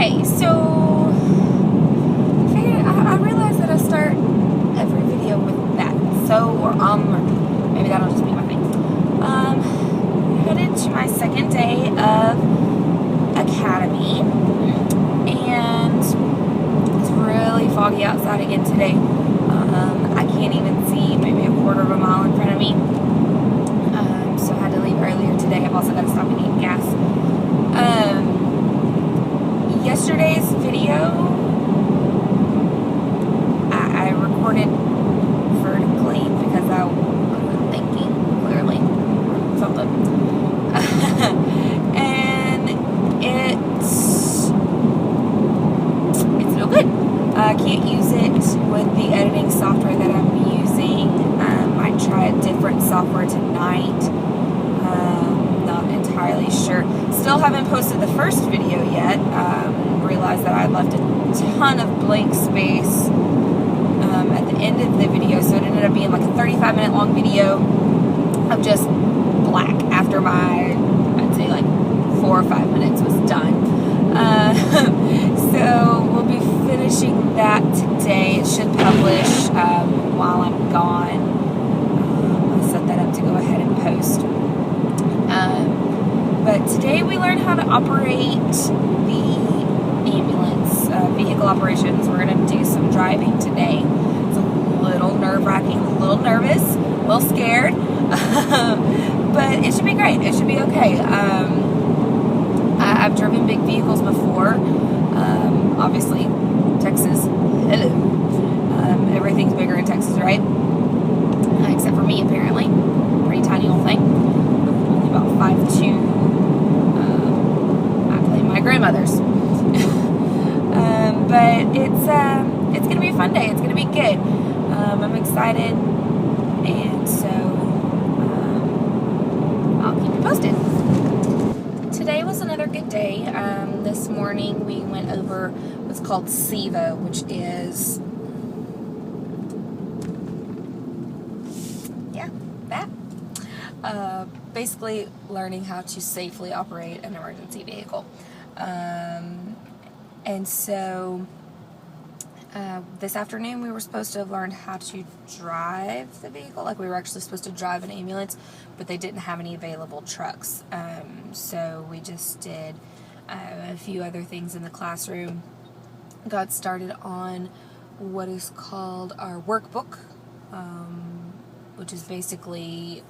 Okay, so I realized that I start every video with that. So, or maybe that'll just be my thing. Headed to my second day of academy, and it's really foggy outside again today. I can't even see maybe a quarter of a mile in front of me. So I had to leave earlier today. I've also got to stop and eat gas. Yesterday's video, I recorded vertically because I wasn't thinking clearly or something. And it's no good. I can't use it with the editing software that I'm using. I try a different software tonight. Not entirely sure. Still haven't posted the first video yet. Realized that I left a ton of blank space at the end of the video, so it ended up being like a 35-minute long video of just black after my, I'd say like 4 or 5 minutes was done. So we'll be finishing that today. It should publish while I'm gone. I'll set that up to go ahead and post. But today we learned how to operate the ambulance, vehicle operations. We're going to do some driving today. It's a little nerve-wracking, a little nervous, a little scared, but it should be great. It should be okay. I've driven big vehicles before. Obviously, Texas, hello. Everything's bigger in Texas, right? Except for me, apparently. Pretty tiny old thing. Only about 5'2". I blame my grandmother's. But it's going to be a fun day. It's going to be good. I'm excited, and so I'll keep you posted. Today was another good day. This morning we went over what's called Cevo, which is, basically learning how to safely operate an emergency vehicle. And so this afternoon we were supposed to have learned how to drive the vehicle. Like, we were actually supposed to drive an ambulance, but they didn't have any available trucks. So we just did a few other things in the classroom. Got started on what is called our workbook, which is basically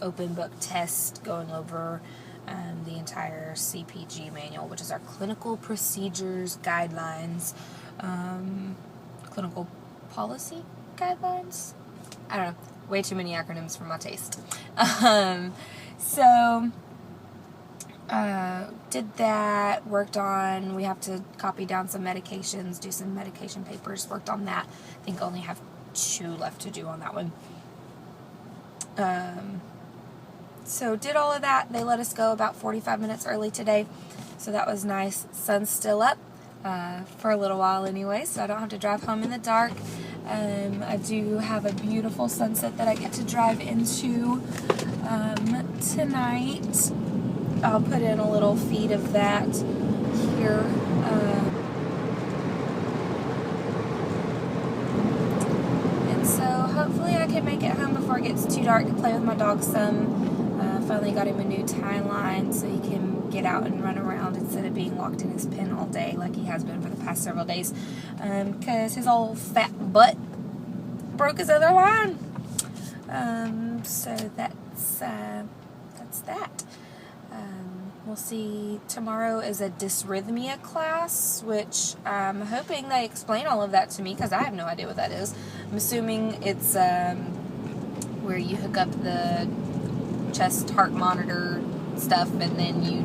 open book test going over the entire CPG manual, which is our clinical procedures guidelines, clinical policy guidelines. I don't know, way too many acronyms for my taste. So did that, worked on, we have to copy down some medications, do some medication papers, worked on that. I think I only have 2 left to do on that one. So did all of that. They let us go about 45 minutes early today, so that was nice. Sun's still up for a little while anyway, so I don't have to drive home in the dark. I do have a beautiful sunset that I get to drive into tonight. I'll put in a little feed of that here. And so hopefully I can make it home before it gets too dark to play with my dog some. Finally got him a new tie line so he can get out and run around instead of being locked in his pen all day like he has been for the past several days, because his old fat butt broke his other line. So that's that. We'll see. Tomorrow is a dysrhythmia class, which I'm hoping they explain all of that to me, because I have no idea what that is. I'm assuming it's where you hook up the chest heart monitor stuff, and then you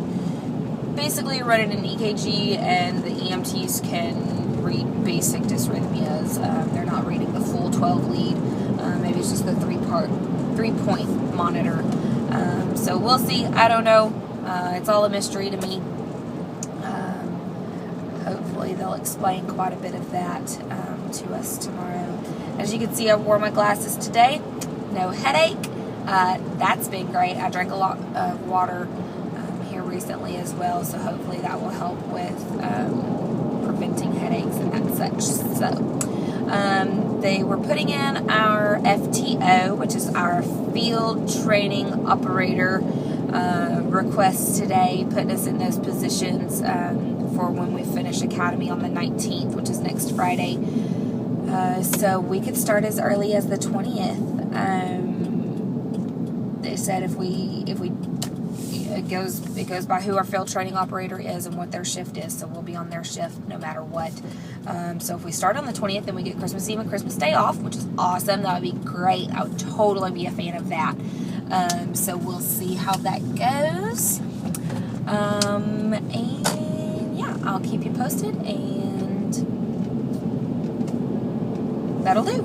basically run in an EKG, and the EMTs can read basic dysrhythmias. They're not reading the full 12 lead. Maybe it's just the 3-point monitor. So we'll see. I don't know. It's all a mystery to me. Hopefully they'll explain quite a bit of that to us tomorrow. As you can see, I wore my glasses today. No headache. That's been great. I drank a lot of water here recently as well, so hopefully that will help with such. So they were putting in our FTO, which is our field training operator requests today, putting us in those positions for when we finish academy on the 19th, which is next Friday. So we could start as early as the 20th. They said if we it goes by who our field training operator is and what their shift is, so we'll be on their shift no matter what. So if we start on the 20th, then we get Christmas Eve and Christmas Day off, which is awesome. That would be great. I would totally be a fan of that. So we'll see how that goes. And yeah, I'll keep you posted, and that'll do.